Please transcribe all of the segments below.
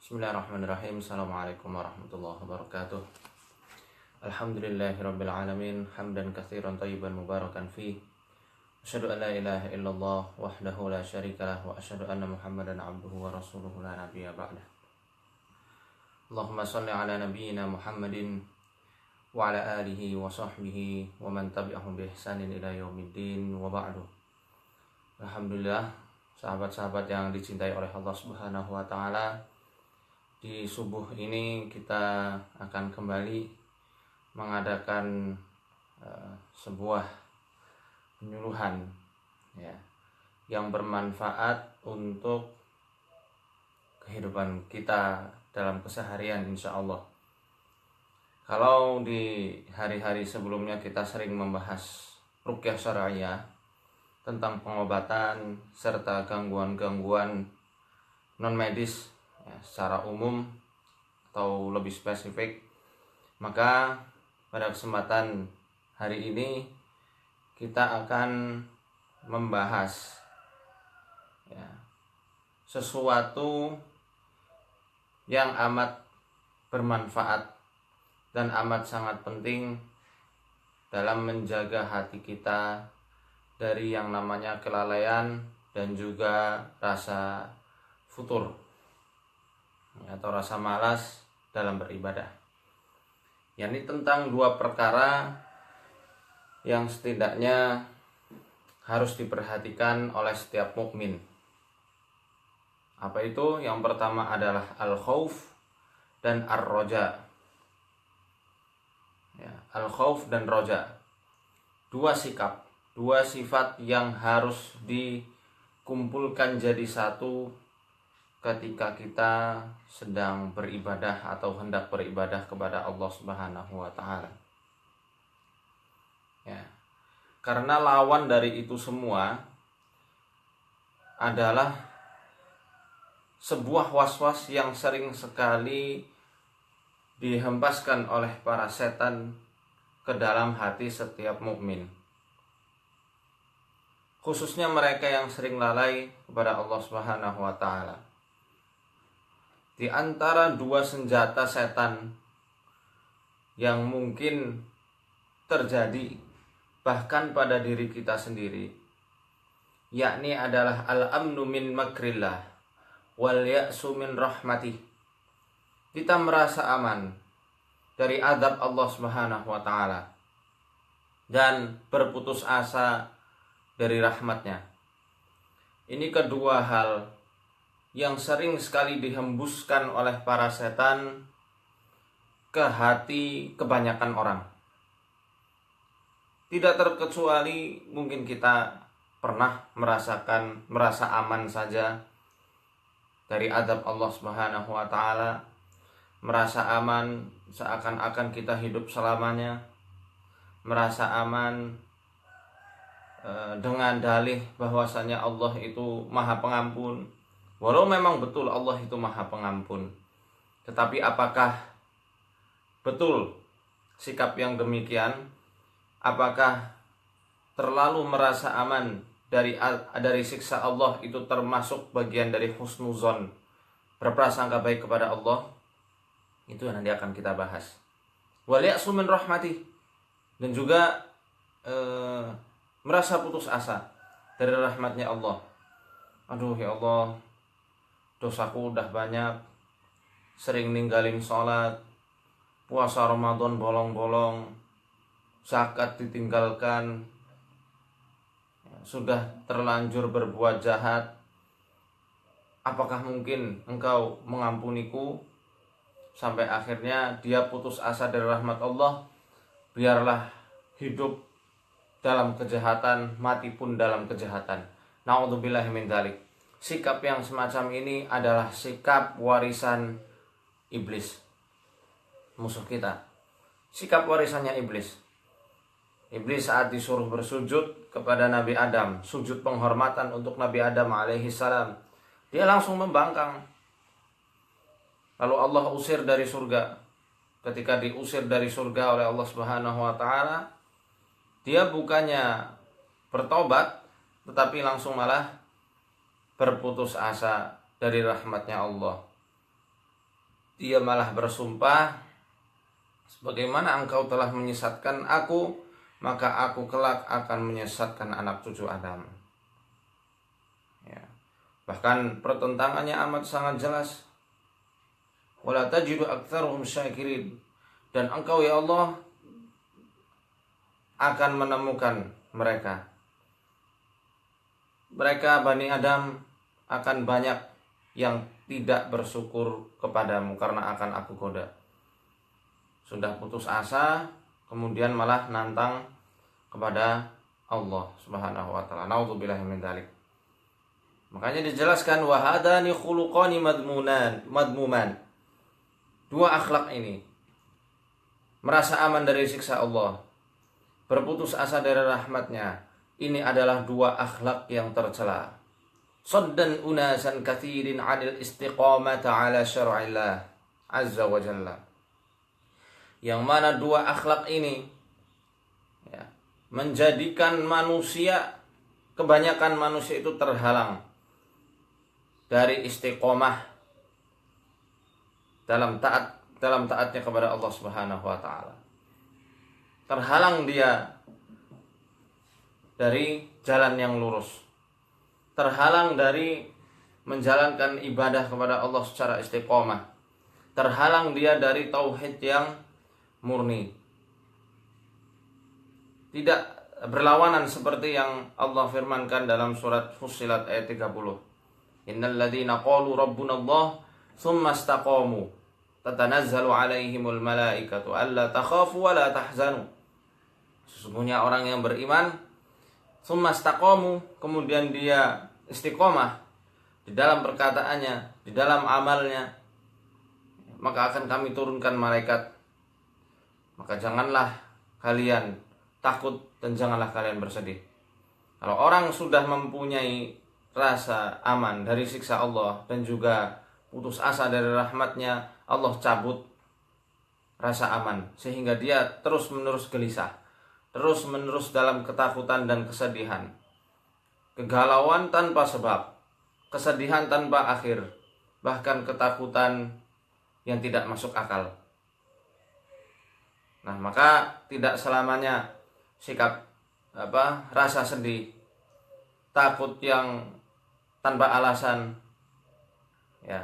Bismillahirrahmanirrahim. Assalamualaikum warahmatullahi wabarakatuh. Alhamdulillahirabbil alamin, hamdan katsiran thayyiban mubarakan fi. Asyhadu an la ilaha illallah wahdahu la syarikalah wa asyhadu anna Muhammadan abduhu wa rasuluhu la nabiyya ba'dah. Allahumma shalli ala nabiyyina Muhammadin wa ala alihi wa sahbihi wa man tabi'ahum bi ihsanin ila yaumiddin wa ba'du. Alhamdulillah, sahabat-sahabat yang dicintai oleh Allah Subhanahu wa taala, di subuh ini kita akan kembali mengadakan sebuah penyuluhan ya, yang bermanfaat untuk kehidupan kita dalam keseharian insya Allah. Kalau di hari-hari sebelumnya kita sering membahas ruqyah syar'iyyah tentang pengobatan serta gangguan-gangguan non medis ya, secara umum atau lebih spesifik, maka pada kesempatan hari ini kita akan membahas ya, sesuatu yang amat bermanfaat dan amat sangat penting dalam menjaga hati kita dari yang namanya kelalaian dan juga rasa futur atau rasa malas dalam beribadah. Yakni tentang dua perkara yang setidaknya harus diperhatikan oleh setiap mukmin. Apa itu? Yang pertama adalah al-khauf dan ar-roja. Ya, al-khauf dan roja. Dua sikap, dua sifat yang harus dikumpulkan jadi satu ketika kita sedang beribadah atau hendak beribadah kepada Allah Subhanahu wa taala. Ya. Karena lawan dari itu semua adalah sebuah was-was yang sering sekali dihempaskan oleh para setan ke dalam hati setiap mukmin. Khususnya mereka yang sering lalai kepada Allah Subhanahu wa taala. Di antara dua senjata setan yang mungkin terjadi bahkan pada diri kita sendiri, yakni adalah al-amnu min makrillah wal ya'su min rahmatih. Kita merasa aman dari azab Allah Subhanahu wa taala dan berputus asa dari rahmatnya. Ini kedua hal yang sering sekali dihembuskan oleh para setan ke hati kebanyakan orang. Tidak terkecuali mungkin kita pernah merasa aman saja dari azab Allah Subhanahu wa taala, merasa aman seakan-akan kita hidup selamanya, merasa aman dengan dalih bahwasanya Allah itu Maha Pengampun. Walau memang betul Allah itu Maha Pengampun, tetapi apakah betul sikap yang demikian? Apakah terlalu merasa aman dari siksa Allah itu termasuk bagian dari husnuzon, berprasangka baik kepada Allah? Itu yang nanti akan kita bahas. Wal ya'su min rahmatih, dan juga merasa putus asa dari rahmatnya Allah. Aduh ya Allah, dosaku udah banyak, sering ninggalin sholat, puasa Ramadan bolong-bolong, zakat ditinggalkan, sudah terlanjur berbuat jahat. Apakah mungkin engkau mengampuniku? Sampai akhirnya dia putus asa dari rahmat Allah. Biarlah hidup dalam kejahatan, mati pun dalam kejahatan. Na'udzubillahi min dzalik. Sikap yang semacam ini adalah sikap warisan iblis, musuh kita. Sikap warisannya iblis. Iblis saat disuruh bersujud kepada Nabi Adam, sujud penghormatan untuk Nabi Adam alaihi salam, dia langsung membangkang. Lalu Allah usir dari surga. Ketika diusir dari surga oleh Allah Subhanahu wa taala, dia bukannya bertobat, tetapi langsung malah berputus asa dari rahmatnya Allah. dia malah bersumpah, sebagaimana engkau telah menyesatkan aku, maka aku kelak akan menyesatkan anak cucu Adam. Ya. Bahkan pertentangannya amat sangat jelas. Wala tajidu aktsaruhum syakirin. Dan engkau ya Allah akan menemukan mereka Bani Adam akan banyak yang tidak bersyukur kepadamu karena akan aku goda. Sudah putus asa, kemudian malah nantang kepada Allah Subhanahu wa taala. Nauzubillahi min dzalik. Makanya dijelaskan wahadani khuluqani madmuman. Dua akhlak ini, merasa aman dari siksa Allah, berputus asa dari rahmatnya, ini adalah dua akhlak yang tercela. Saddan unasan katsirin 'anil istiqamati 'ala syar'illah azza wa jalla. Yang mana dua akhlak ini ya, menjadikan manusia, kebanyakan manusia itu terhalang dari istiqomah dalam taatnya kepada Allah Subhanahu wa taala. Terhalang dia dari jalan yang lurus. Terhalang dari menjalankan ibadah kepada Allah secara istiqomah. Terhalang dia dari tauhid yang murni. Tidak berlawanan seperti yang Allah firmankan dalam surat Fussilat ayat 30. Innal ladzina qalu rabbuna Allah tsumma istaqamu tatanazzalu alaihimul malaikatu alla takhafu wa la tahzanu. Sesungguhnya orang yang beriman tsumma istaqamu, kemudian dia istiqomah di dalam perkataannya, di dalam amalnya, maka akan kami turunkan malaikat. Maka janganlah kalian takut dan janganlah kalian bersedih. Kalau orang sudah mempunyai rasa aman dari siksa Allah dan juga putus asa dari rahmatnya, Allah cabut rasa aman sehingga dia terus-menerus gelisah, terus-menerus dalam ketakutan dan kesedihan, kegalauan tanpa sebab, kesedihan tanpa akhir, bahkan ketakutan yang tidak masuk akal. Nah, maka tidak selamanya sikap rasa sedih, takut yang tanpa alasan, ya,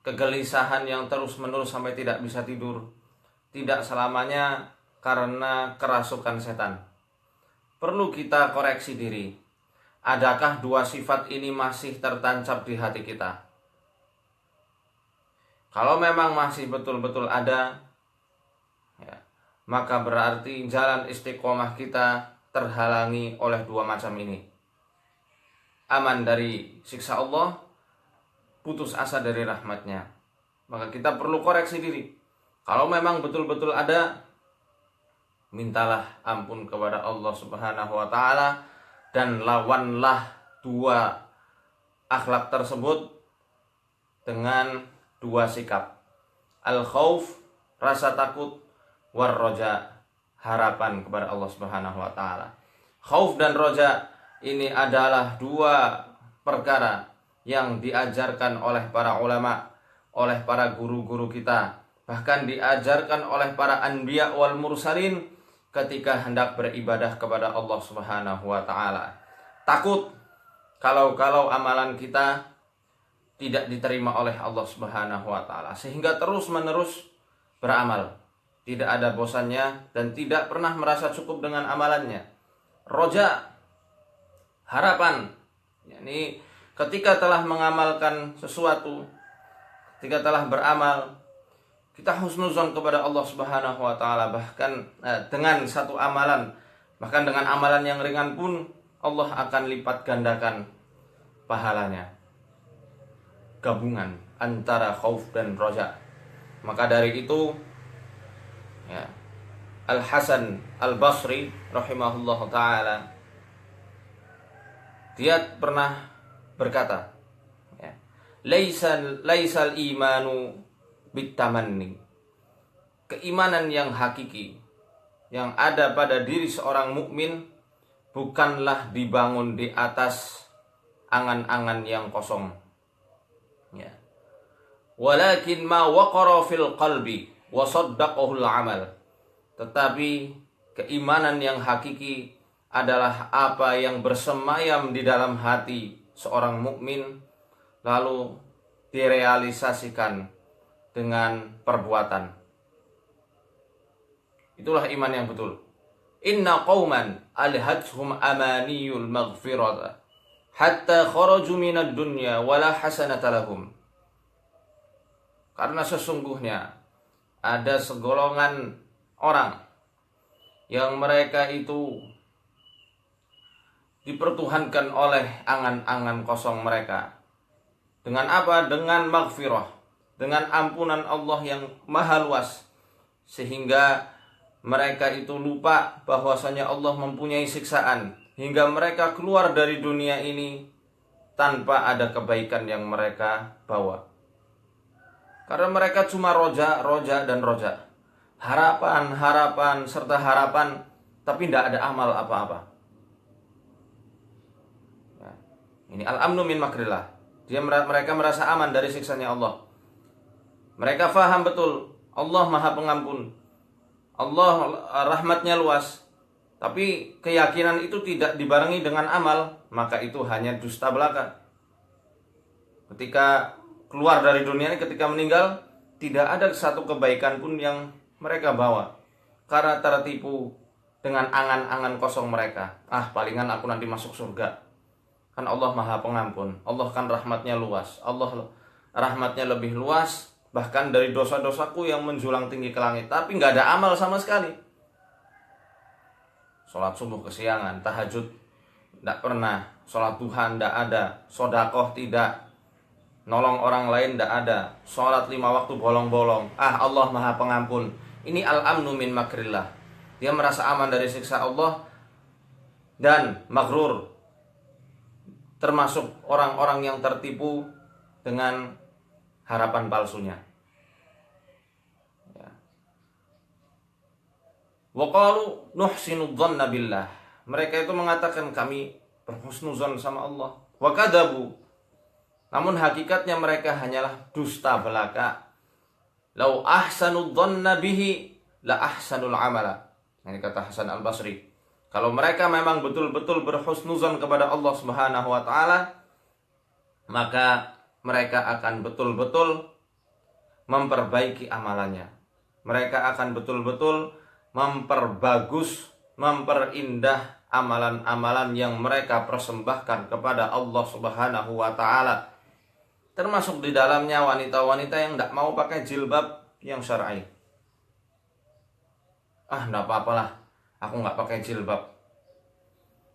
kegelisahan yang terus-menerus sampai tidak bisa tidur, tidak selamanya karena kerasukan setan. Perlu kita koreksi diri. Adakah dua sifat ini masih tertancap di hati kita? Kalau memang masih betul-betul ada, ya, maka berarti jalan istiqomah kita terhalangi oleh dua macam ini. Aman dari siksa Allah, putus asa dari rahmatnya. Maka kita perlu koreksi diri. Kalau memang betul-betul ada, mintalah ampun kepada Allah Subhanahu wa taala dan lawanlah dua akhlak tersebut dengan dua sikap. Al-khauf, rasa takut, war-roja, harapan kepada Allah Subhanahu wa taala. Khauf dan roja ini adalah dua perkara yang diajarkan oleh para ulama, oleh para guru-guru kita, bahkan diajarkan oleh para anbiya wal mursalin ketika hendak beribadah kepada Allah Subhanahu wa taala. Takut kalau amalan kita tidak diterima oleh Allah Subhanahu wa taala, sehingga terus-menerus beramal, tidak ada bosannya dan tidak pernah merasa cukup dengan amalannya. Roja, harapan, yakni ketika telah mengamalkan sesuatu, ketika telah beramal, kita husnuzon kepada Allah Subhanahu wa taala, bahkan dengan satu amalan, bahkan dengan amalan yang ringan pun Allah akan lipat gandakan pahalanya. Gabungan antara khauf dan roja. Maka dari itu, ya, Al-Hasan Al-Basri rahimahullah ta'ala, dia pernah berkata, ya, laisal imanu bitamanni. Keimanan yang hakiki yang ada pada diri seorang mukmin bukanlah dibangun di atas angan-angan yang kosong. Ya. walakin ma waqara fil qalbi wa saddaqahu al-amal. Tetapi keimanan yang hakiki adalah apa yang bersemayam di dalam hati seorang mukmin lalu direalisasikan dengan perbuatan. Itulah iman yang betul. Inna qauman alhathum amaniyul maghfirata hatta kharaju minad dunya wala hasanata lahum. Karena sesungguhnya ada segolongan orang yang mereka itu dipertuhankan oleh angan-angan kosong mereka. Dengan apa? Dengan maghfirah, dengan ampunan Allah yang maha luas, sehingga mereka itu lupa bahwasanya Allah mempunyai siksaan, hingga mereka keluar dari dunia ini tanpa ada kebaikan yang mereka bawa. Karena mereka cuma roja dan roja, harapan serta harapan, tapi tidak ada amal apa-apa. Ya. Ini al-amnu min makrillah. Mereka merasa aman dari siksanya Allah. Mereka faham betul Allah maha pengampun, Allah rahmatnya luas. Tapi keyakinan itu tidak dibarengi dengan amal, maka itu hanya dusta belaka. Ketika keluar dari dunia ini, ketika meninggal, tidak ada satu kebaikan pun yang mereka bawa, karena tertipu dengan angan-angan kosong mereka. Palingan aku nanti masuk surga, kan Allah maha pengampun, Allah kan rahmatnya luas, Allah rahmatnya lebih luas bahkan dari dosa-dosaku yang menjulang tinggi ke langit. Tapi nggak ada amal sama sekali. Sholat subuh kesiangan, tahajud tidak pernah, sholat duha tidak ada, sodakoh tidak, nolong orang lain tidak ada, sholat 5 waktu bolong-bolong. Allah maha pengampun. Ini al-amnu min makrillah. Dia merasa aman dari siksa Allah dan maghrur, termasuk orang-orang yang tertipu dengan harapan palsunya. Ya. Wa qalu nuhsinu dhanna billah. Mereka itu mengatakan kami berhusnuzon sama Allah. Wa kadzabu. Namun hakikatnya mereka hanyalah dusta belaka. Lau ahsanu dhanna bihi la ahsanul amala. Ini kata Hasan Al-Basri. Kalau mereka memang betul-betul berhusnuzon kepada Allah Subhanahu wa taala, maka mereka akan betul-betul memperbaiki amalannya. Mereka akan betul-betul memperbagus, memperindah amalan-amalan yang mereka persembahkan kepada Allah Subhanahu wa taala. Termasuk di dalamnya wanita-wanita yang tidak mau pakai jilbab yang syar'i. Tidak apa-apalah, aku nggak pakai jilbab.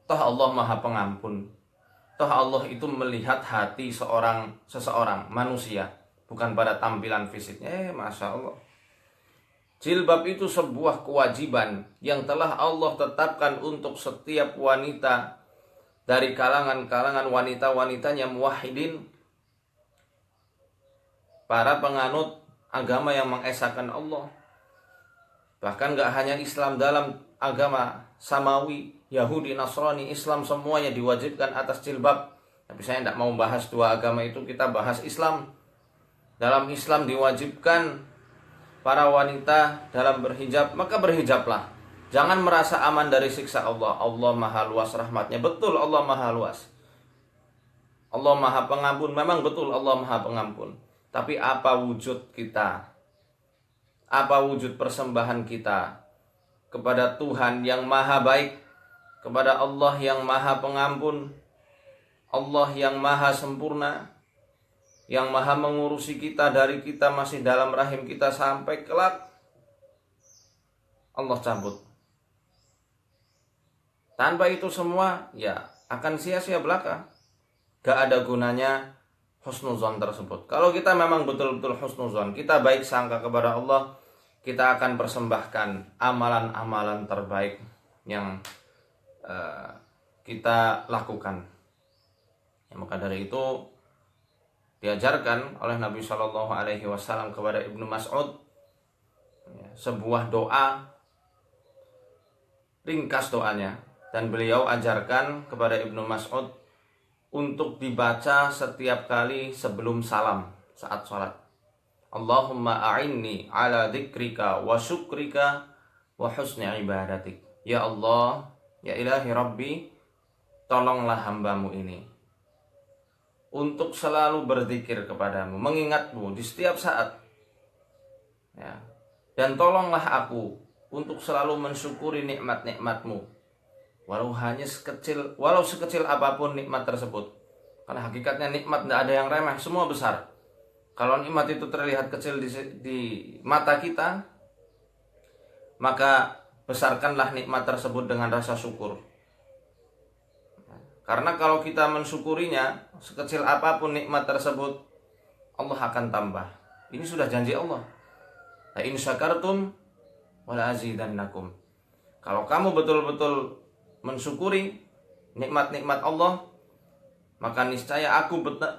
Toh Allah maha pengampun. Toh Allah itu melihat hati seseorang manusia, bukan pada tampilan fisiknya. Masya Allah. Jilbab itu sebuah kewajiban yang telah Allah tetapkan untuk setiap wanita dari kalangan-kalangan wanita-wanitanya muwahhidin, para penganut agama yang mengesahkan Allah. Bahkan gak hanya Islam, dalam agama samawi, Yahudi, Nasrani, Islam semuanya diwajibkan atas jilbab. Tapi saya tidak mau bahas dua agama itu, kita bahas Islam. Dalam Islam diwajibkan para wanita dalam berhijab, maka berhijablah. Jangan merasa aman dari siksa Allah. Allah maha luas rahmatnya. Betul Allah maha luas. Allah maha pengampun. Memang betul Allah maha pengampun. Tapi apa wujud kita? Apa wujud persembahan kita kepada Tuhan yang maha baik, kepada Allah yang maha pengampun, Allah yang maha sempurna, yang maha mengurusi kita dari kita masih dalam rahim kita sampai kelak Allah cabut. Tanpa itu semua ya akan sia-sia belaka. Gak ada gunanya husnuzon tersebut. Kalau kita memang betul-betul husnuzon, kita baik sangka kepada Allah, kita akan persembahkan amalan-amalan terbaik yang kita lakukan. Ya, maka dari itu diajarkan oleh Nabi Shallallahu Alaihi Wasallam kepada Ibnu Mas'ud ya, sebuah doa, ringkas doanya, dan beliau ajarkan kepada Ibnu Mas'ud untuk dibaca setiap kali sebelum salam saat sholat. Allahumma a'inni ala dzikrika wa syukrika wa husni ibadatik. Ya Allah, ya ilahi Rabbi, tolonglah hambamu ini untuk selalu berzikir kepadamu, mengingatmu di setiap saat. Ya. Dan tolonglah aku untuk selalu mensyukuri nikmat-nikmatmu, walau sekecil apapun nikmat tersebut. Karena hakikatnya nikmat tidak ada yang remeh, semua besar. Kalau nikmat itu terlihat kecil di mata kita, maka besarkanlah nikmat tersebut dengan rasa syukur. Karena kalau kita mensyukurinya, sekecil apapun nikmat tersebut, Allah akan tambah. Ini sudah janji Allah. La in syakartum wa la azidannakum. Kalau kamu betul-betul mensyukuri nikmat-nikmat Allah, maka niscaya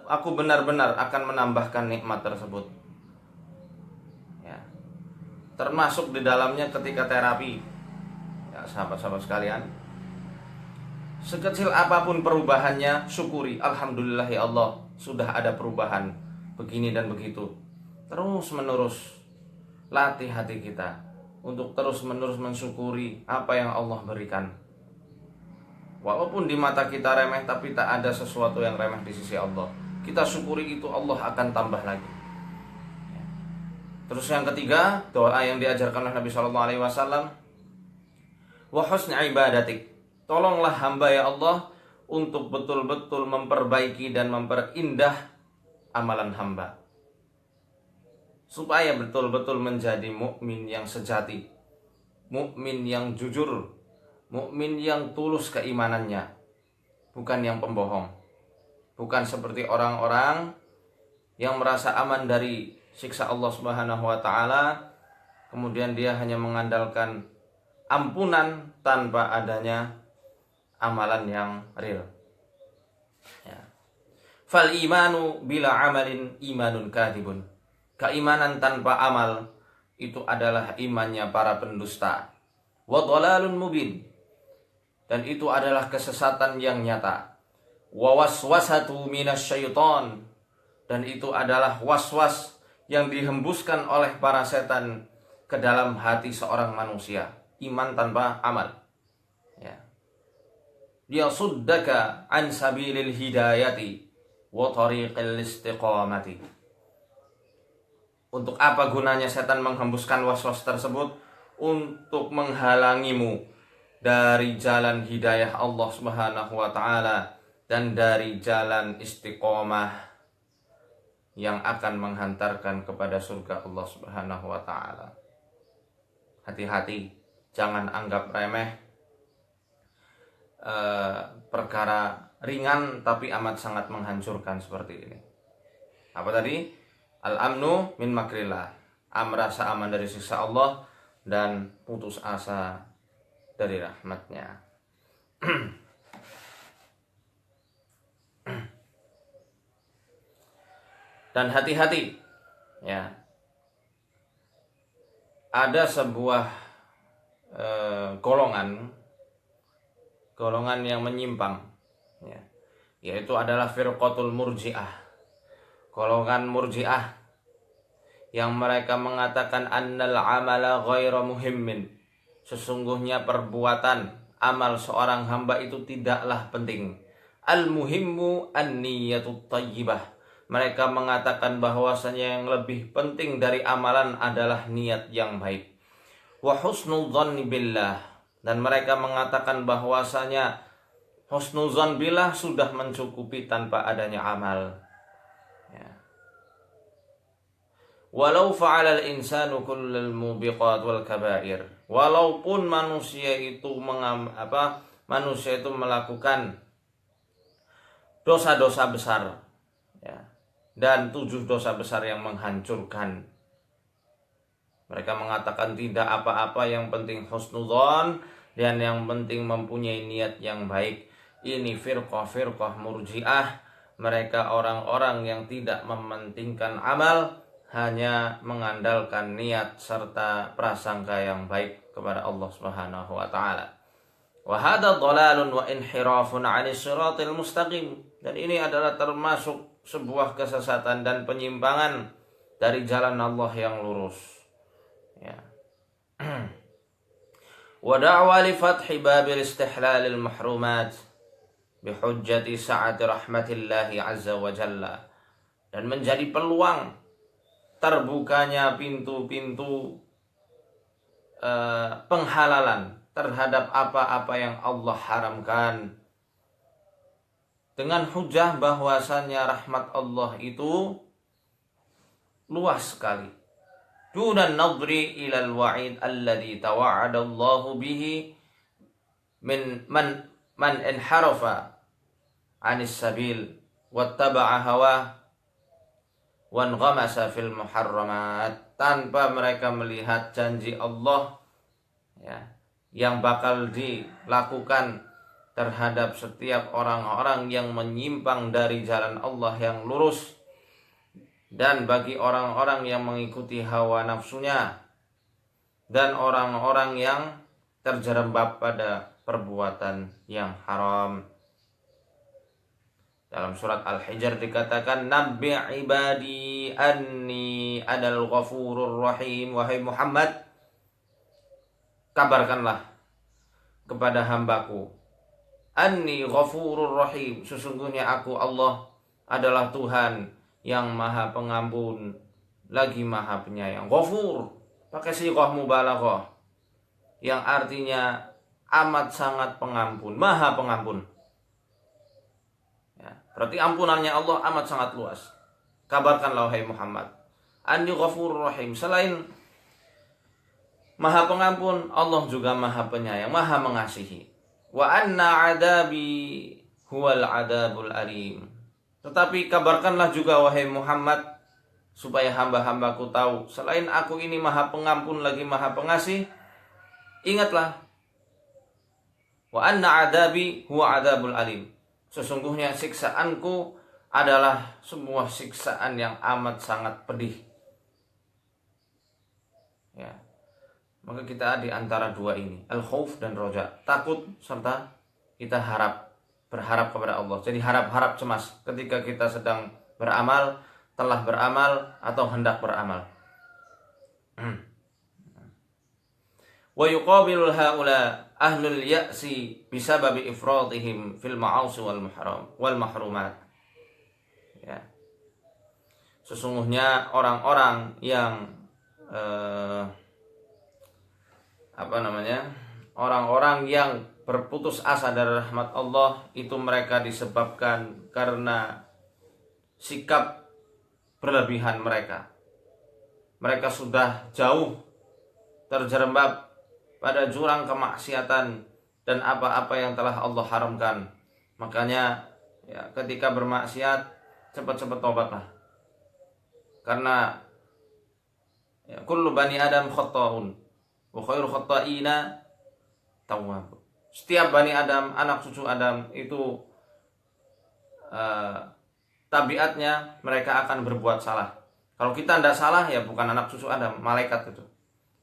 aku benar-benar akan menambahkan nikmat tersebut. Ya. Termasuk di dalamnya ketika terapi. Ya, sahabat-sahabat sekalian, sekecil apapun perubahannya, syukuri. Alhamdulillah ya Allah, sudah ada perubahan begini dan begitu. Terus menerus latih hati kita untuk terus menerus mensyukuri apa yang Allah berikan. Walaupun di mata kita remeh, tapi tak ada sesuatu yang remeh di sisi Allah. Kita syukuri itu, Allah akan tambah lagi. Terus yang ketiga, doa yang diajarkan oleh Nabi SAW, wa husni ibadatik. Tolonglah hamba ya Allah untuk betul-betul memperbaiki dan memperindah amalan hamba, supaya betul-betul menjadi mukmin yang sejati, mukmin yang jujur, mukmin yang tulus keimanannya, bukan yang pembohong, bukan seperti orang-orang yang merasa aman dari siksa Allah Subhanahu wa taala, kemudian dia hanya mengandalkan ampunan tanpa adanya amalan yang real. Ya. Fal imanu bila amalin imanun kadhibun. Keimanan tanpa amal itu adalah imannya para pendusta. Wa dhalalun mubin. Dan itu adalah kesesatan yang nyata. Wa waswasatu minasyaiton. Dan itu adalah waswas yang dihembuskan oleh para setan ke dalam hati seorang manusia. Iman tanpa amal. Ya. Yasuddaka an sabilil hidayati wa tariqil istiqamati. Untuk apa gunanya setan menghembuskan waswas tersebut? Untuk menghalangimu dari jalan hidayah Allah Subhanahu wa taala dan dari jalan istiqomah yang akan menghantarkan kepada surga Allah Subhanahu wa taala. Hati-hati, jangan anggap remeh perkara ringan tapi amat sangat menghancurkan seperti ini. Apa tadi? Al-amnu min makrillah. Merasa aman dari siksa Allah dan putus asa dari rahmatnya. Dan hati-hati, ya. Ada sebuah golongan yang menyimpang, ya, yaitu adalah firqatul murji'ah. Golongan murji'ah yang mereka mengatakan annal amala ghairu muhimmin. Sesungguhnya perbuatan amal seorang hamba itu tidaklah penting. Al-muhimmu an-niyatut thayyibah. Mereka mengatakan bahwasanya yang lebih penting dari amalan adalah niat yang baik. Wa husnudzanni billah. Dan mereka mengatakan bahwasanya husnudzan billah sudah mencukupi tanpa adanya amal. Walau fa'alal insanu kullal mubiqat wal kabair. Walaupun manusia itu melakukan dosa-dosa besar, ya, dan 7 dosa besar yang menghancurkan. Mereka mengatakan tidak apa-apa, yang penting husnudzon dan yang penting mempunyai niat yang baik. Ini firqah murji'ah. Mereka orang-orang yang tidak mementingkan amal, hanya mengandalkan niat serta prasangka yang baik kepada Allah Subhanahu wa taala. Wa hadha dhalalun wa inhirafun 'anis siratil mustaqim. Dan ini adalah termasuk sebuah kesesatan dan penyimpangan dari jalan Allah yang lurus. Ya. Wa da'wa li fathi babil istihlalil mahrumat bihujjati sa'ati rahmatillahi azza wa jalla, dan menjadi peluang terbukanya pintu-pintu penghalalan terhadap apa-apa yang Allah haramkan, dengan hujah bahwasannya rahmat Allah itu luas sekali. Dunan nadri ilal wa'id alladhi tawa'ada Allahu bihi min man inharafa anis sabil wattaba'a hawa wanghamasa fil muharramat, tanpa mereka melihat janji Allah ya, yang bakal dilakukan terhadap setiap orang-orang yang menyimpang dari jalan Allah yang lurus, dan bagi orang-orang yang mengikuti hawa nafsunya, dan orang-orang yang terjerembab pada perbuatan yang haram. Dalam surat Al-Hijr dikatakan, Nabbi ibadi anni adal ghafurur rahim. Wahai Muhammad, kabarkanlah kepada hambaku, anni ghafurur rahim, sesungguhnya aku Allah adalah Tuhan yang maha pengampun lagi maha penyayang. Ghafur pakai sighah mubalaghah yang artinya amat sangat pengampun, maha pengampun. Ya, berarti ampunannya Allah amat sangat luas. Kabarkanlah wahai Muhammad, anni ghafurur rahim, selain maha pengampun, Allah juga maha penyayang, maha mengasihi. Wa anna adabi huwal adabul alim. Tetapi kabarkanlah juga wahai Muhammad, supaya hamba-hambaku tahu, selain aku ini maha pengampun lagi maha pengasih, ingatlah, wa anna adabi huwa adabul alim, sesungguhnya siksaanku adalah sebuah siksaan yang amat sangat pedih. Ya. Maka kita di antara dua ini, al-khauf dan roja, takut serta kita berharap kepada Allah. Jadi harap-harap cemas ketika kita sedang beramal, telah beramal atau hendak beramal. Wa yuqabilul haula ahlul ya'si bisababi ifradihim fil ma'asi wal mahrumat. Ya. Sesungguhnya orang-orang yang orang-orang yang berputus asa dari rahmat Allah itu mereka disebabkan karena sikap berlebihan mereka. Mereka sudah jauh terjerembab pada jurang kemaksiatan dan apa-apa yang telah Allah haramkan. Makanya ya, ketika bermaksiat cepat-cepat tobatlah. Karena ya, kullu bani Adam khata'un wa khairu khata'ina tawwab. Setiap bani Adam, anak cucu Adam itu tabiatnya mereka akan berbuat salah. Kalau kita tidak salah ya bukan anak cucu Adam, malaikat itu.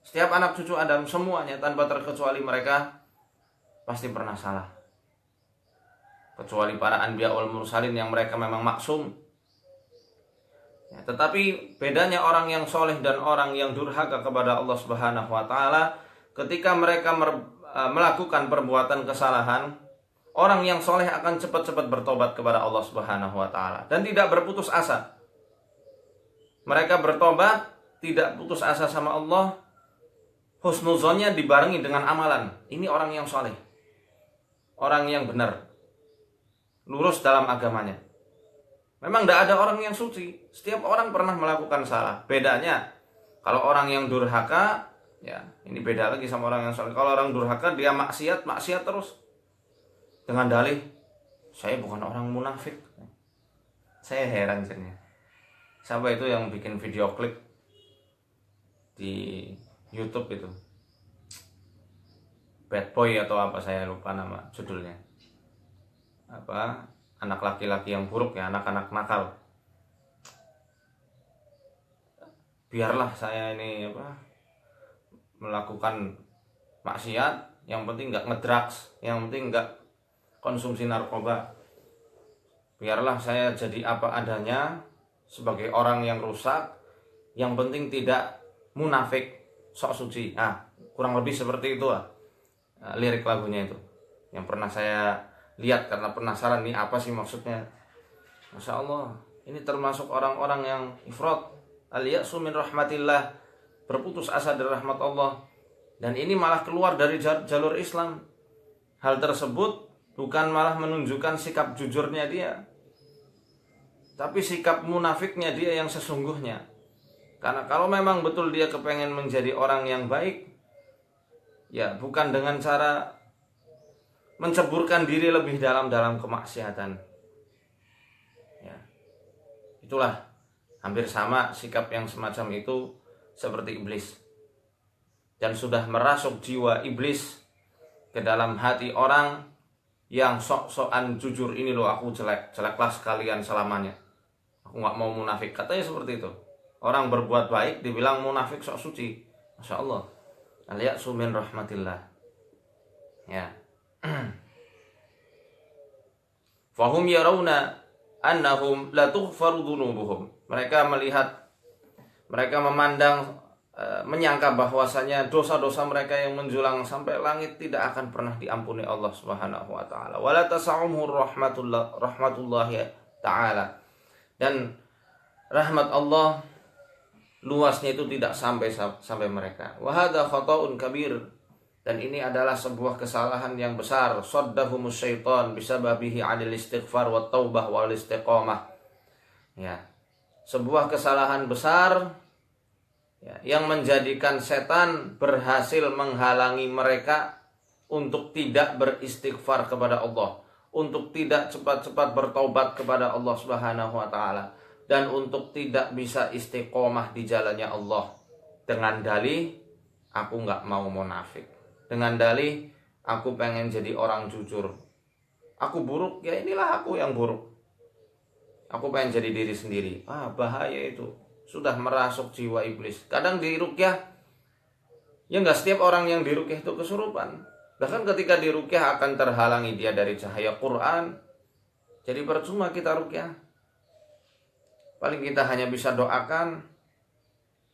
Setiap anak cucu Adam semuanya tanpa terkecuali mereka pasti pernah salah. Kecuali para anbiya wal mursalin yang mereka memang maksum. Ya, tetapi bedanya orang yang soleh dan orang yang durhaka kepada Allah Subhanahu wa taala, ketika mereka melakukan perbuatan kesalahan, orang yang soleh akan cepat-cepat bertobat kepada Allah Subhanahu wa taala dan tidak berputus asa. Mereka bertobat, tidak putus asa sama Allah, husnuzonnya dibarengi dengan amalan. Ini orang yang soleh, orang yang benar, lurus dalam agamanya. Memang tidak ada orang yang suci, setiap orang pernah melakukan salah. Bedanya kalau orang yang durhaka, ya, ini beda lagi sama orang yang soleh. Kalau orang durhaka dia maksiat terus dengan dalih, saya bukan orang munafik. Saya heran jadinya. Siapa itu yang bikin video klip di YouTube itu? Bad Boy atau apa, saya lupa nama judulnya. Apa? Anak laki-laki yang buruk ya, anak-anak nakal. Biarlah saya ini melakukan maksiat, yang penting nggak ngedrugs, yang penting nggak konsumsi narkoba. Biarlah saya jadi apa adanya sebagai orang yang rusak, Yang penting tidak munafik, sok suci. Kurang lebih seperti itu lirik lagunya itu. Yang pernah saya lihat karena penasaran nih apa sih maksudnya. Masya Allah, ini termasuk orang-orang yang ifrat, al-ya'su min rahmatillah, berputus asa dari rahmat Allah. Dan ini malah keluar dari jalur Islam. Hal tersebut bukan malah menunjukkan sikap jujurnya dia, tapi sikap munafiknya dia yang sesungguhnya. Karena kalau memang betul dia kepengen menjadi orang yang baik, ya bukan dengan cara menceburkan diri lebih dalam kemaksiatan. Ya, itulah hampir sama sikap yang semacam itu seperti iblis. Dan sudah merasuk jiwa iblis ke dalam hati orang yang sok-sokan jujur, ini loh aku jeleklah sekalian selamanya, aku gak mau munafik, katanya seperti itu. Orang berbuat baik dibilang munafik, sok suci. Masya Allah, al-ya'su min rahmatillah. Ya. Fahum yarawna annahum la tughfaru dhunubuhum. Mereka memandang, menyangka bahwasanya dosa-dosa mereka yang menjulang sampai langit tidak akan pernah diampuni Allah Subhanahu wa taala. Wala tas'umhu rahmatullahi taala. Dan rahmat Allah luasnya itu tidak sampai mereka. Wa hadza khata'un kabir. Dan ini adalah sebuah kesalahan yang besar. Saddahumus syaitan bisababihi 'anil istighfar wat taubah wal istiqamah. Ya. Sebuah kesalahan besar, ya, yang menjadikan setan berhasil menghalangi mereka untuk tidak beristighfar kepada Allah, untuk tidak cepat-cepat bertaubat kepada Allah Subhanahu wa taala, dan untuk tidak bisa istiqomah di jalannya Allah dengan dalih aku nggak mau munafik, dengan dalih aku pengen jadi orang jujur, aku buruk, ya inilah aku yang buruk, aku pengen jadi diri sendiri. Bahaya itu, sudah merasuk jiwa iblis. Kadang di ruqyah, ya nggak setiap orang yang di ruqyah itu kesurupan. Bahkan ketika di ruqyah akan terhalangi dia dari cahaya Quran. Jadi percuma kita ruqyah. Paling kita hanya bisa doakan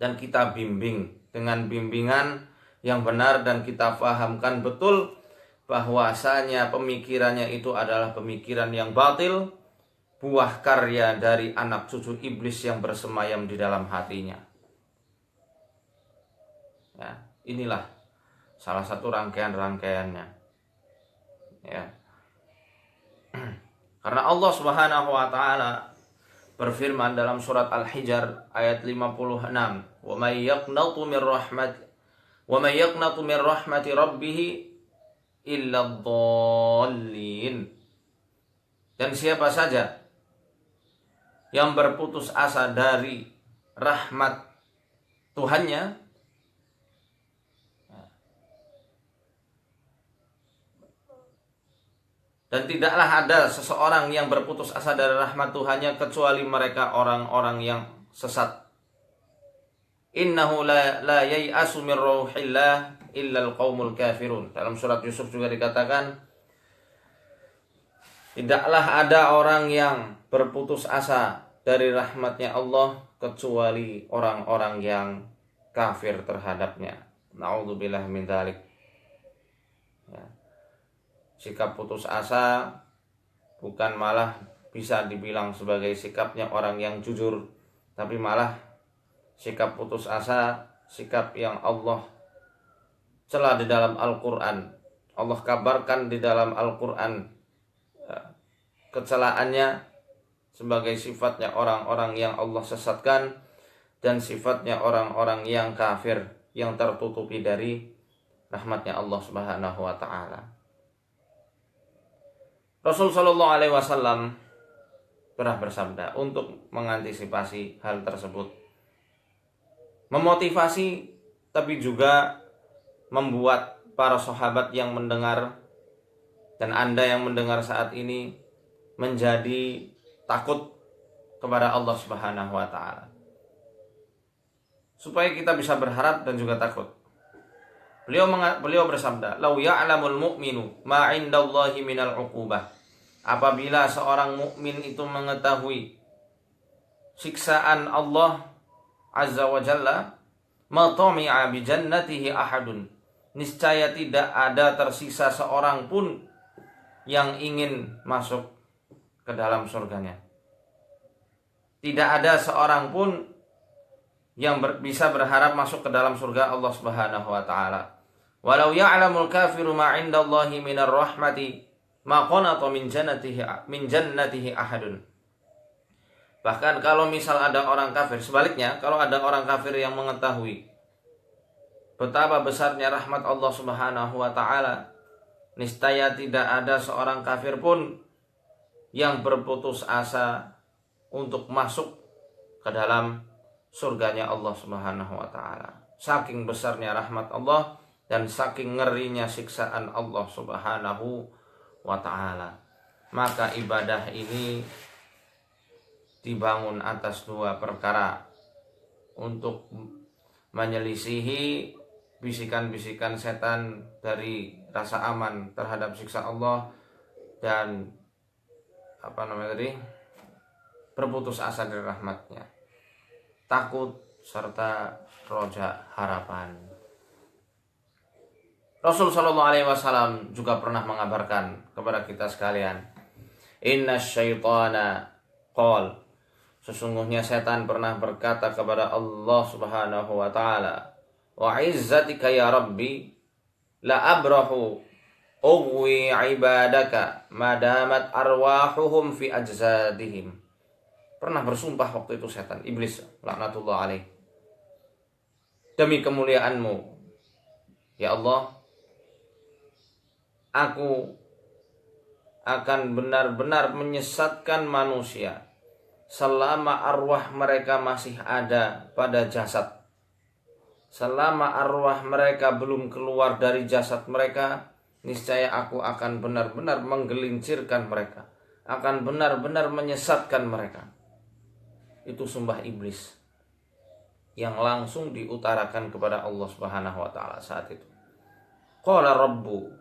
dan kita bimbing dengan bimbingan yang benar, dan kita fahamkan betul bahwasanya pemikirannya itu adalah pemikiran yang batil, buah karya dari anak cucu iblis yang bersemayam di dalam hatinya. Ya, inilah salah satu rangkaian-rangkaiannya. Ya. Karena Allah Subhanahu wa taala berfirman dalam surat Al-Hijr ayat 56, "Wa may yaqnatu min rahmati rabbih illa ad-dallin." Dan siapa saja yang berputus asa dari rahmat Tuhannya, dan tidaklah ada seseorang yang berputus asa dari rahmat Tuhannya kecuali mereka orang-orang yang sesat. Innahu la yai'asu min rauhillah illa al-qaumul kafirun. Dalam surat Yusuf juga dikatakan, tidaklah ada orang yang berputus asa dari rahmatnya Allah kecuali orang-orang yang kafir terhadapnya. Na'udzubillah min dzalik. Ya. Sikap putus asa bukan malah bisa dibilang sebagai sikapnya orang yang jujur, tapi malah sikap putus asa, sikap yang Allah cela di dalam Al-Quran. Allah kabarkan di dalam Al-Quran kecelaannya sebagai sifatnya orang-orang yang Allah sesatkan, dan sifatnya orang-orang yang kafir yang tertutupi dari rahmatnya Allah Subhanahu wa ta'ala. Rasul Shallallahu Alaihi Wasallam pernah bersabda untuk mengantisipasi hal tersebut, memotivasi, tapi juga membuat para sahabat yang mendengar dan Anda yang mendengar saat ini menjadi takut kepada Allah Subhanahu wa ta'ala, supaya kita bisa berharap dan juga takut. Beliau bersabda, "Lau ya'lamul mu'minu ma 'indallahi minal 'uqubah." Apabila seorang mukmin itu mengetahui siksaan Allah, azza wa jalla, "Ma tami'a bi jannatihi ahadun." Niscaya tidak ada tersisa seorang pun yang ingin masuk ke dalam surganya. Tidak ada seorang pun yang bisa berharap masuk ke dalam surga Allah Subhanahu wa taala. Walau ya'lamul kafiru ma 'indallahi minar rahmati ma qanata min jannatihi ahadun. Bahkan kalau misal ada orang kafir, sebaliknya kalau ada orang kafir yang mengetahui betapa besarnya rahmat Allah Subhanahu wa taala, niscaya tidak ada seorang kafir pun yang berputus asa untuk masuk ke dalam surganya Allah Subhanahu wa taala. Saking besarnya rahmat Allah dan saking ngerinya siksaan Allah Subhanahu wa taala. Maka ibadah ini dibangun atas dua perkara, untuk menyelisihi bisikan-bisikan setan dari rasa aman terhadap siksa Allah, dan berputus asa dari rahmatnya, takut serta roja harapan. Rasul Shallallahu Alaihi Wasallam juga pernah mengabarkan kepada kita sekalian, "Inna syaitana qol." Sesungguhnya setan pernah berkata kepada Allah Subhanahu wa taala, "Wa izzatika ya Rabbi, la abrahu uwi ibadaka madamat arwahuhum fi ajzadihim." Pernah bersumpah waktu itu setan, iblis laknatullah alaih, "Demi kemuliaanmu ya Allah, aku akan benar-benar menyesatkan manusia selama arwah mereka masih ada pada jasad. Selama arwah mereka belum keluar dari jasad mereka, niscaya aku akan benar-benar menggelincirkan mereka, akan benar-benar menyesatkan mereka." Itu sumpah iblis yang langsung diutarakan kepada Allah Subhanahu wa taala saat itu. Qala rabbu,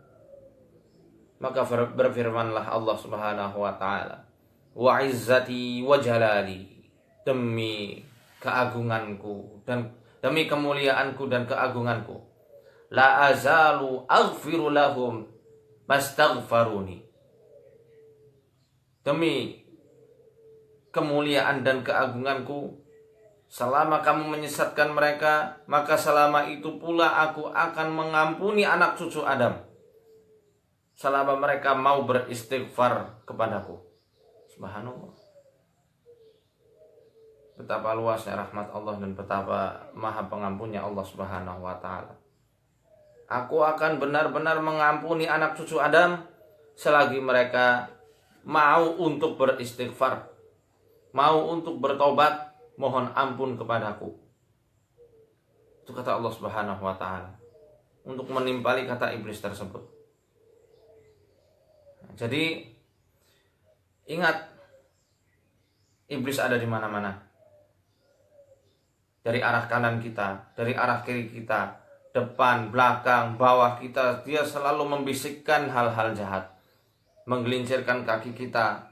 maka berfirmanlah Allah Subhanahu wa taala, "Wa izzati wa jalali." Demi keagunganku dan demi kemuliaanku dan keagunganku, la azalu aghfiru lahum mastaghfaruni. Demi kemuliaan dan keagunganku, selama kamu menyesatkan mereka, maka selama itu pula aku akan mengampuni anak cucu Adam, selama mereka mau beristighfar kepadaku. Subhanallah. Betapa luasnya rahmat Allah dan betapa maha pengampunnya Allah Subhanahu wa taala. Aku akan benar-benar mengampuni anak cucu Adam selagi mereka mau untuk beristighfar, mau untuk bertobat, mohon ampun kepadaku. Itu kata Allah Subhanahu wa taala untuk menimpali kata iblis tersebut. Jadi ingat, iblis ada di mana-mana. Dari arah kanan kita, dari arah kiri kita, depan, belakang, bawah kita, dia selalu membisikkan hal-hal jahat, menggelincirkan kaki kita,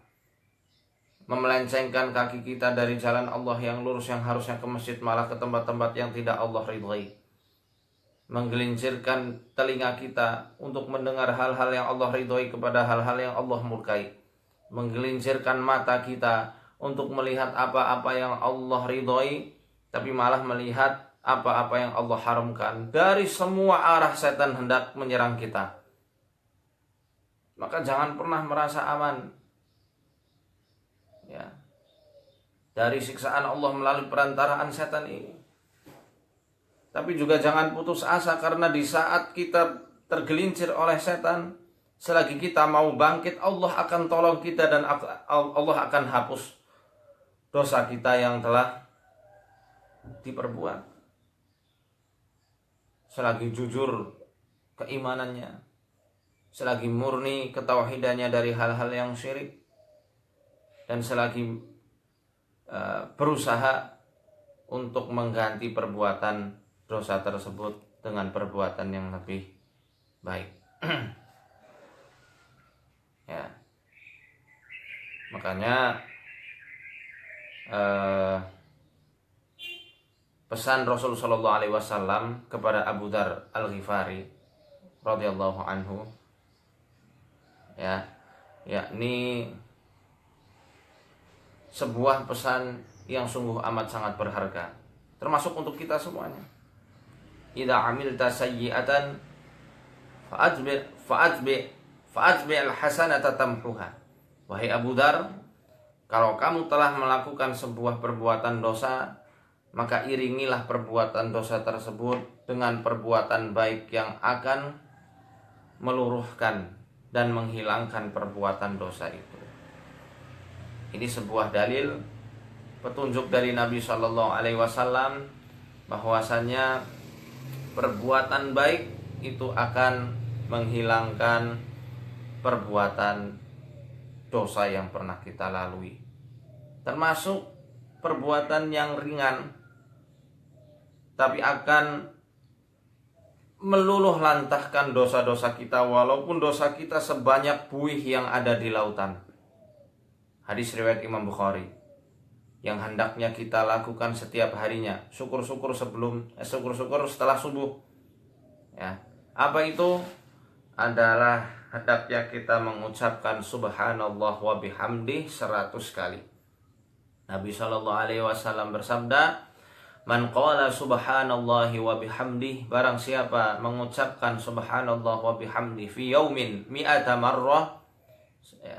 memelencengkan kaki kita dari jalan Allah yang lurus, yang harusnya ke masjid malah ke tempat-tempat yang tidak Allah ridhai, menggelincirkan telinga kita untuk mendengar hal-hal yang Allah ridhai kepada hal-hal yang Allah murkai, menggelincirkan mata kita untuk melihat apa-apa yang Allah ridhoi, tapi malah melihat apa-apa yang Allah haramkan. Dari semua arah setan hendak menyerang kita. Maka jangan pernah merasa aman, ya, dari siksaan Allah melalui perantaraan setan ini. Tapi juga jangan putus asa, karena di saat kita tergelincir oleh setan, selagi kita mau bangkit, Allah akan tolong kita dan Allah akan hapus dosa kita yang telah diperbuat. Selagi jujur keimanannya, selagi murni ketauhidannya dari hal-hal yang syirik, dan selagi berusaha untuk mengganti perbuatan dosa tersebut dengan perbuatan yang lebih baik. Ya, makanya pesan Rasul Shallallahu Alaihi Wasallam kepada Abu Dzar Al-Ghifari radhiyallahu anhu, ya, yakni sebuah pesan yang sungguh amat sangat berharga, termasuk untuk kita semuanya. Idza amilta sayyi'atan fa'atbi al-hasanata tamhuha. Wahai Abu Dzar, kalau kamu telah melakukan sebuah perbuatan dosa, maka iringilah perbuatan dosa tersebut dengan perbuatan baik yang akan meluruhkan dan menghilangkan perbuatan dosa itu. Ini sebuah dalil petunjuk dari Nabi Shallallahu Alaihi Wasallam bahwasanya perbuatan baik itu akan menghilangkan perbuatan dosa yang pernah kita lalui, termasuk perbuatan yang ringan, tapi akan meluluh lantahkan dosa-dosa kita, walaupun dosa kita sebanyak buih yang ada di lautan. Hadis riwayat Imam Bukhari yang hendaknya kita lakukan setiap harinya, syukur-syukur setelah subuh. Ya, apa itu? Adalah hendaknya kita mengucapkan subhanallah wa bihamdih 100 kali. Nabi Shallallahu Alaihi Wasallam bersabda, man qala subhanallahi wa bihamdih, barang siapa mengucapkan subhanallah wa bihamdih fi yaumin mi'ata marrah,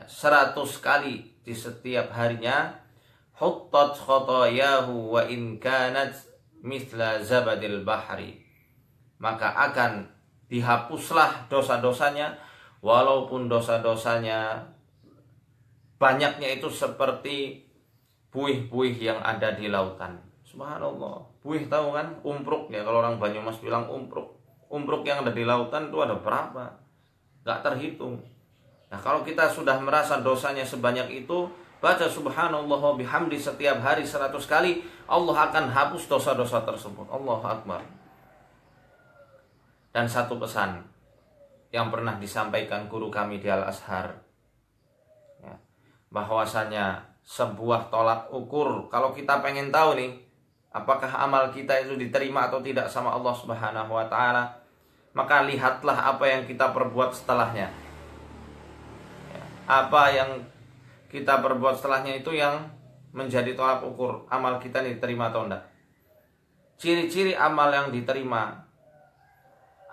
100 kali di setiap harinya, huttat khotoyahu wa in kanat mithla zabadil bahri, maka akan dihapuslah dosa-dosanya, walaupun dosa-dosanya banyaknya itu seperti buih-buih yang ada di lautan. Subhanallah. Buih tahu kan? Umpruk ya, kalau orang Banyumas bilang umpruk. Umpruk yang ada di lautan itu ada berapa? Gak terhitung. Nah, kalau kita sudah merasa dosanya sebanyak itu, baca subhanallah wa bihamdi setiap hari 100 kali, Allah akan hapus dosa-dosa tersebut. Allahu Akbar. Dan satu pesan yang pernah disampaikan guru kami di Al-Azhar, ya, bahwasanya sebuah tolak ukur, kalau kita pengen tahu nih apakah amal kita itu diterima atau tidak sama Allah Subhanahu wa taala, maka lihatlah apa yang kita perbuat setelahnya. Ya, apa yang kita perbuat setelahnya itu yang menjadi tolak ukur amal kita diterima atau tidak. Ciri-ciri amal yang diterima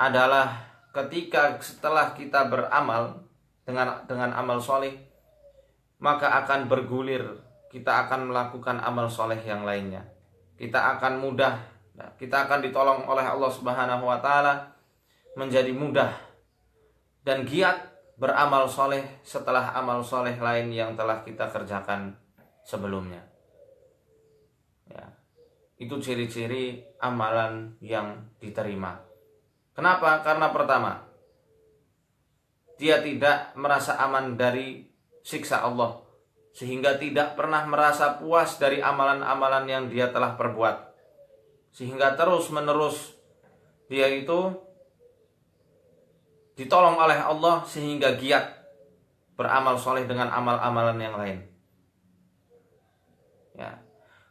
adalah ketika setelah kita beramal dengan amal soleh, maka akan bergulir, kita akan melakukan amal soleh yang lainnya. Kita akan mudah, kita akan ditolong oleh Allah Subhanahu wa taala menjadi mudah dan giat beramal soleh setelah amal soleh lain yang telah kita kerjakan sebelumnya. Ya, itu ciri-ciri amalan yang diterima. Kenapa? Karena pertama, dia tidak merasa aman dari siksa Allah, sehingga tidak pernah merasa puas dari amalan-amalan yang dia telah perbuat, sehingga terus-menerus dia itu ditolong oleh Allah sehingga giat beramal soleh dengan amal-amalan yang lain. Ya.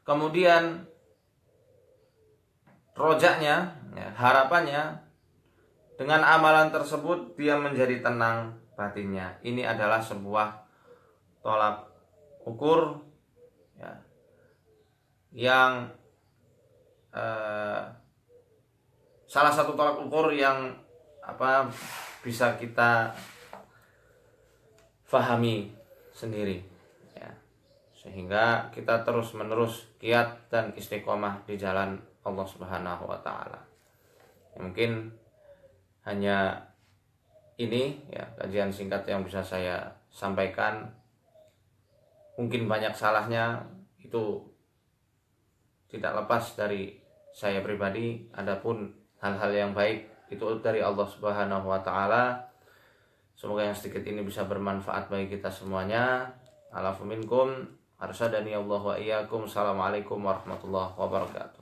Kemudian rojaknya, ya, harapannya dengan amalan tersebut dia menjadi tenang batinnya. Ini adalah sebuah tolak ukur, ya, yang salah satu tolak ukur yang bisa kita fahami sendiri, ya, sehingga kita terus menerus giat dan istiqomah di jalan Allah Subhanahu wa taala. Mungkin hanya ini, ya, kajian singkat yang bisa saya sampaikan. Mungkin banyak salahnya, itu tidak lepas dari saya pribadi. Adapun hal-hal yang baik itu dari Allah Subhanahu wa taala. Semoga yang sedikit ini bisa bermanfaat bagi kita semuanya. Alafu minkum arsyadani Allah wa iyyakum. Assalamualaikum warahmatullahi wabarakatuh.